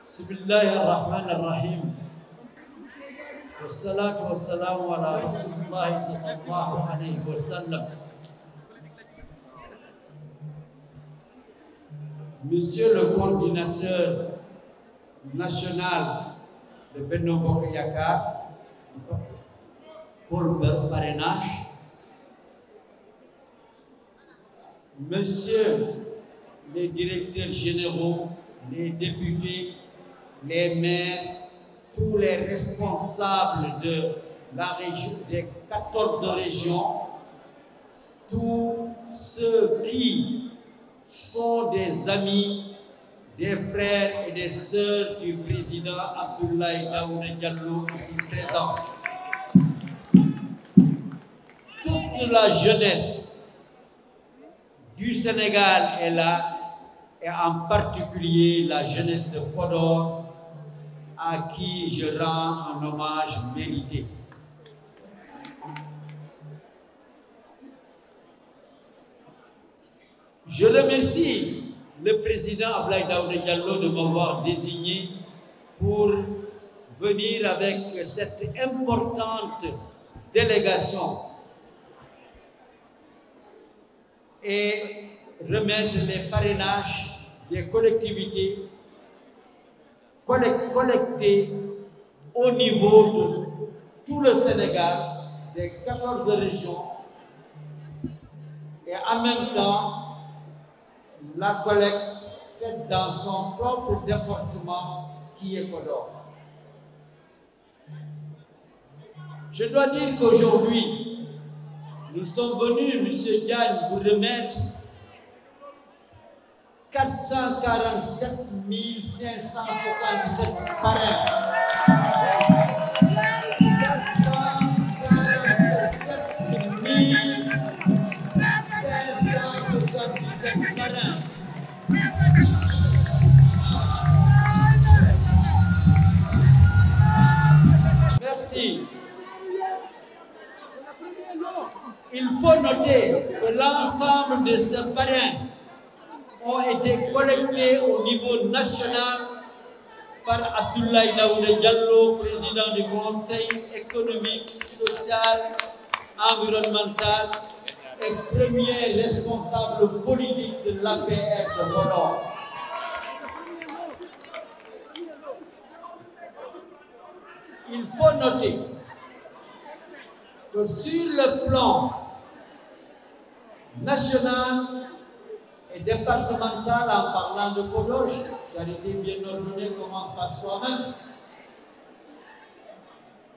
Bismillahirrahmanirrahim. Wassalatu wassalamu ala Rasulullah sallallahu alayhi wa sallam. Monsieur le coordinateur national de Benno Bokk Yakaar pour le parrainage, Monsieur les directeurs généraux, les députés, les maires, tous les responsables de la région, des 14 régions, tous ceux qui sont des amis, des frères et des sœurs du président Abdoulaye Daouda Diallo ici présent. Toute la jeunesse du Sénégal est là, et en particulier la jeunesse de Podor, à qui je rends un hommage mérité. Je remercie le président Abdoulaye Daouda Diallo de m'avoir désigné pour venir avec cette importante délégation et remettre les parrainages des collectivités collectés au niveau de tout le Sénégal, des 14 régions, et en même temps la collecte faite dans son propre département qui est Podor. Je dois dire qu'aujourd'hui, nous sommes venus, M. Diagne, vous remettre 447 577 parrains. 447 577 parrains. Merci. Il faut noter que l'ensemble de ces parrains ont été collectés au niveau national par Abdoulaye Daouda Diallo, président du Conseil économique, social, environnemental et premier responsable politique de l'APR de Podor. Il faut noter que sur le plan national et départemental, en parlant de Podor, charité bien ordonnée commence par soi-même.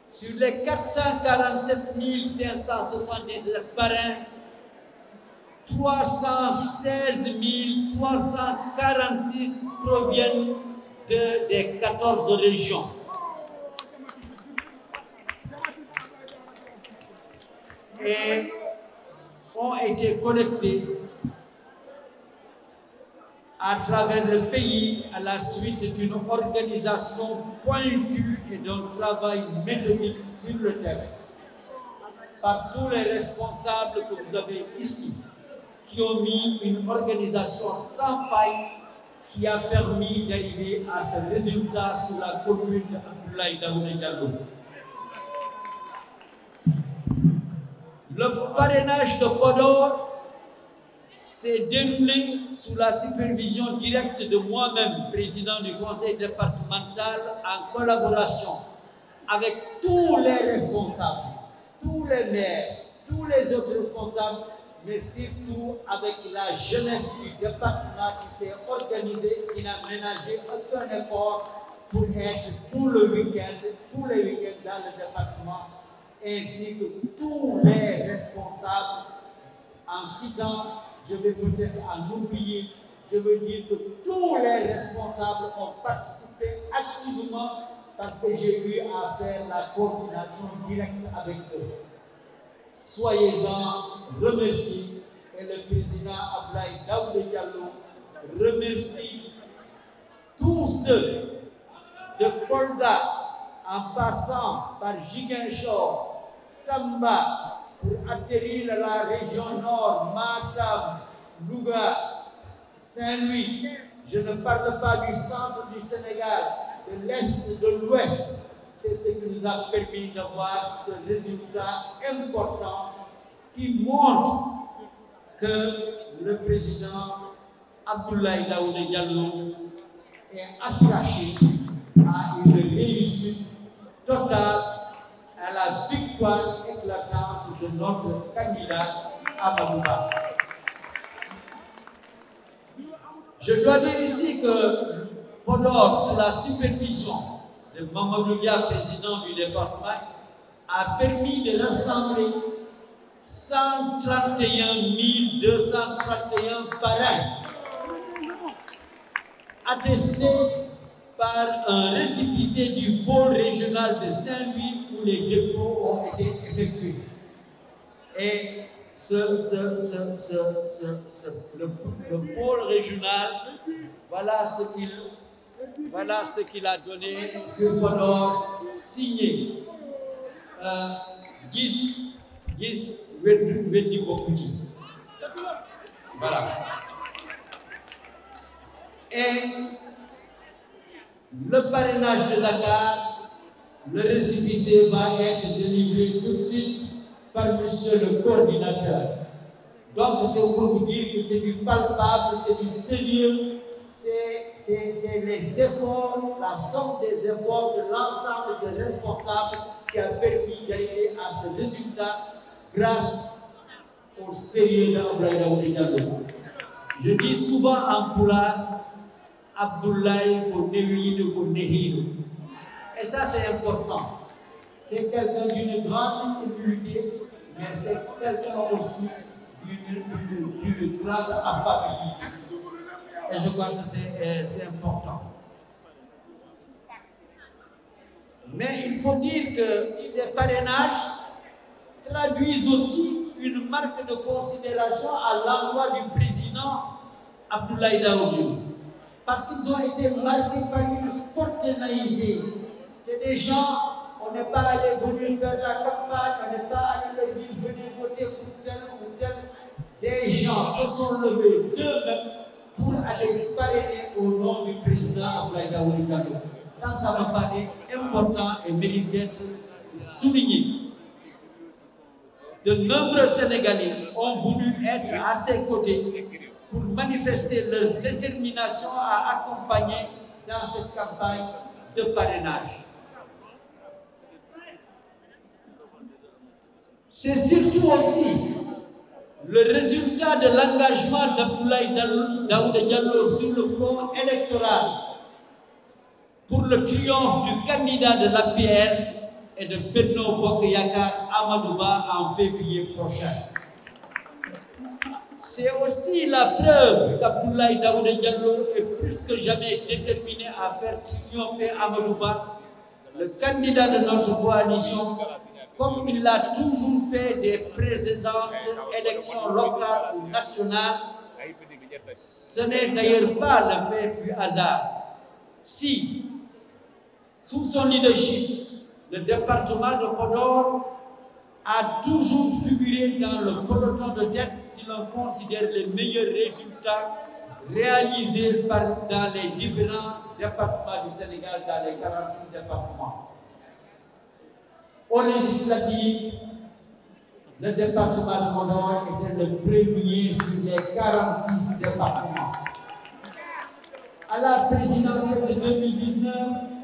Sur les 447 577 parrains, 316 346 proviennent des 14 régions. Et ont été collectés à travers le pays à la suite d'une organisation pointue et d'un travail méthodique sur le terrain par tous les responsables que vous avez ici, qui ont mis une organisation sans faille qui a permis d'arriver à ce résultat sur la commune d'Abdoulaye Daouda Diallo. Le parrainage de Podor s'est déroulé sous la supervision directe de moi-même, président du conseil départemental, en collaboration avec tous les responsables, tous les maires, tous les autres responsables, mais surtout avec la jeunesse du département qui s'est organisée, qui n'a ménagé aucun effort pour être tous les week-ends dans le département, ainsi que tous les responsables. En citant, je vais peut-être en oublier, je veux dire que tous les responsables ont participé activement parce que j'ai eu à faire la coordination directe avec eux. Soyez-en remerciés et le président Abdoulaye Daouda Diallo remercie tous ceux de Kolda en passant par Ziguinchor, Tamba, pour atterrir à la région nord, Matam, Louga, Saint-Louis, Je ne parle pas du centre du Sénégal, de l'Est, de l'Ouest. C'est ce qui nous a permis d'avoir ce résultat important qui montre que le président Abdoulaye Daouda Diallo est attaché à une réussite totale, à la victoire éclatante de notre candidat Amadou Ba. Je dois dire ici que Podor, sous la supervision de Mamadou Dia, président du département, a permis de rassembler 131 231 parrains, attestés par un récépissé du pôle régional de Saint-Louis où les dépôts ont été effectués. Et le pôle régional, voilà ce qu'il a donné sur Podor signé. 10 Weddi Bokouti. Voilà. Et le parrainage de Dakar, le récépissé va être délivré tout de suite par monsieur le coordinateur. Donc c'est pour vous dire que c'est du palpable, c'est du sérieux, c'est les efforts, la somme des efforts de l'ensemble des responsables qui a permis d'arriver à ce résultat grâce au sérieux d'Abdoulaye Daouda Diallo. Je dis souvent en pulaar, Abdoulaye Konewido Konehido. Et ça c'est important. C'est quelqu'un d'une grande humilité, mais c'est quelqu'un aussi d'une grande affabilité. Et je crois que c'est important. Mais il faut dire que ces parrainages traduisent aussi une marque de considération à l'endroit du président Abdoulaye Daouda. Parce qu'ils ont été marqués par une spontanéité. C'est des gens, on n'est pas allé venir faire la campagne, on n'est pas allé leur dire venez voter pour tel ou tel. Des gens se sont levés d'eux-mêmes pour aller parrainer au nom du président Abdoulaye Daouda Diallo. Ça me paraît important et mérite d'être souligné. De nombreux Sénégalais ont voulu être à ses côtés pour manifester leur détermination à accompagner dans cette campagne de parrainage. C'est surtout aussi le résultat de l'engagement d'Abdoulaye Daouda Diallo sur le front électoral pour le triomphe du candidat de l'APR et de Benno Bokk Yakaar Amadou Ba en février prochain. C'est aussi la preuve qu'Abdoulaye Daouda Diallo est plus que jamais déterminé à faire triompher Amadou Ba, le candidat de notre coalition, comme il l'a toujours fait des précédentes élections locales ou nationales. Ce n'est d'ailleurs pas le fait du hasard. Si, sous son leadership, le département de Podor a toujours figuré dans le peloton de tête si l'on considère les meilleurs résultats réalisés dans les différents départements du Sénégal, dans les 46 départements. Aux législatives, le département de Podor était le premier sur les 46 départements. À la présidentielle de 2019,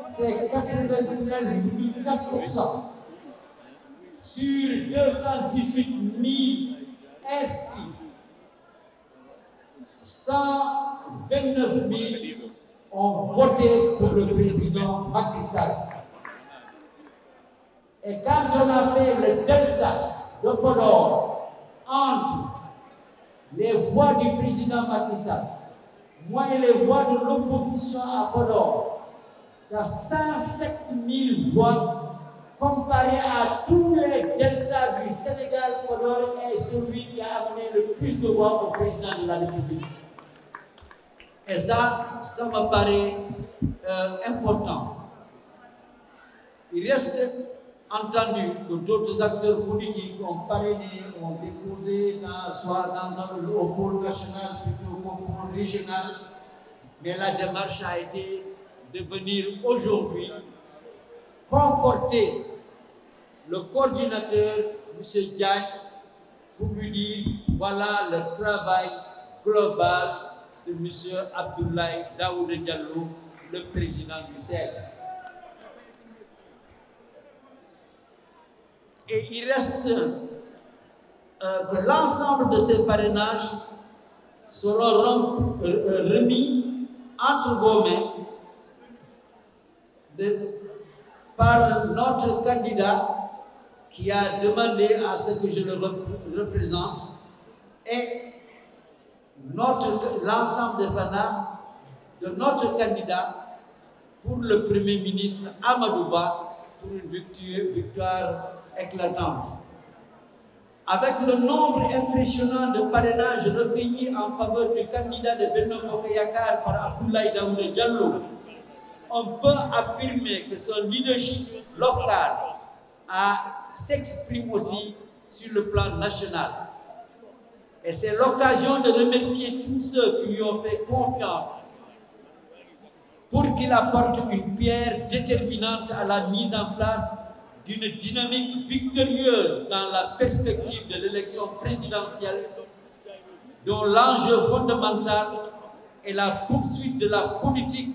c'est 93,4%. Sur 218 000 inscrits, 129 000 ont voté pour le président Macky Sall. Et quand on a fait le delta de Podor entre les voix du président Macky Sall, moi et les voix de l'opposition à Podor, ça 107 000 voix comparé à tous les deltas du Sénégal. Podor est celui qui a amené le plus de voix au président de la République. Et ça me paraît important. Il reste entendu que d'autres acteurs politiques ont parrainé, ont déposé soit au pôle national plutôt qu'au pôle régional. Mais la démarche a été de venir aujourd'hui conforter le coordinateur, M. Diagne, pour lui dire voilà le travail global de M. Abdoulaye Daouda Diallo, le président du CEDS. Et il reste que l'ensemble de ces parrainages seront remis entre vos mains par notre candidat qui a demandé à ce que je le représente et l'ensemble des parrainages de notre candidat pour le Premier ministre Amadou Ba pour une victoire éclatante. Avec le nombre impressionnant de parrainages recueillis en faveur du candidat de Benno Bokk Yakaar par Abdoulaye Daouda Diallo, on peut affirmer que son leadership local s'exprime aussi sur le plan national. Et c'est l'occasion de remercier tous ceux qui lui ont fait confiance pour qu'il apporte une pierre déterminante à la mise en place d'une dynamique victorieuse dans la perspective de l'élection présidentielle, dont l'enjeu fondamental est la poursuite de la politique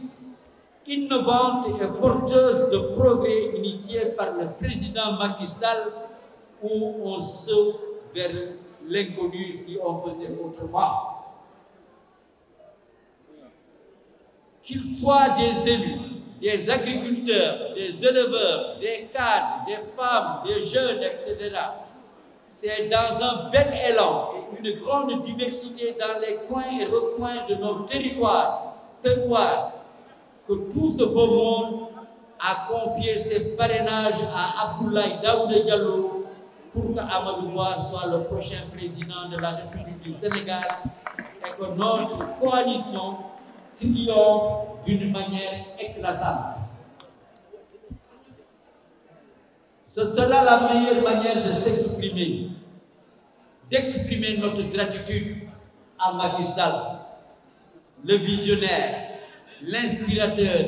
innovante et porteuse de progrès initiée par le président Macky Sall, où on saute vers l'inconnu si on faisait autrement. Qu'ils soient des élus, des agriculteurs, des éleveurs, des cadres, des femmes, des jeunes, etc. C'est dans un bel élan et une grande diversité dans les coins et recoins de nos territoires que tout ce beau monde a confié ses parrainages à Abdoulaye Daouda Diallo pour que Amadou Ba soit le prochain président de la République du Sénégal et que notre coalition triomphe d'une manière éclatante. Ce sera la meilleure manière de s'exprimer, d'exprimer notre gratitude à Macky Sall, le visionnaire, l'inspirateur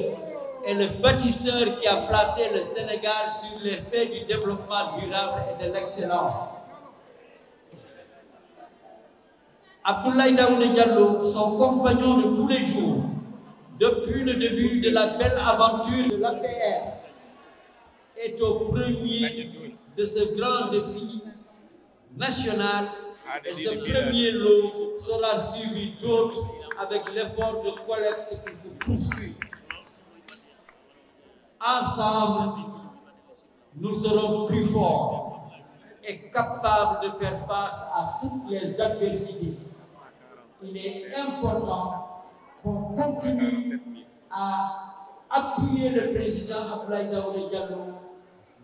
et le bâtisseur qui a placé le Sénégal sur les faits du développement durable et de l'excellence. Abdoulaye Daouda Diallo, son compagnon de tous les jours, depuis le début de la belle aventure de l'APR, est au premier de ce grand défi national et ce premier lot sera suivi d'autres avec l'effort de collecte qui se poursuit. Ensemble, nous serons plus forts et capables de faire face à toutes les adversités. Il est important qu'on continue à appuyer le président Abdoulaye Daouda Diallo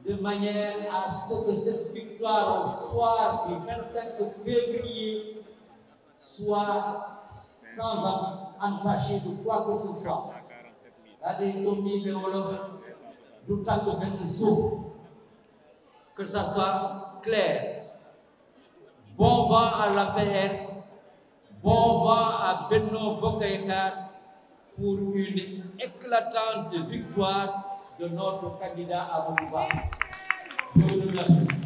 de manière à ce que cette victoire au soir du 25 février soit sans entacher de quoi que ce soit. Que ça soit clair. Bon vent à l'APR. Bon vent à Benno Bokk Yakaar pour une éclatante victoire de notre candidat Amadou Ba. Je vous remercie.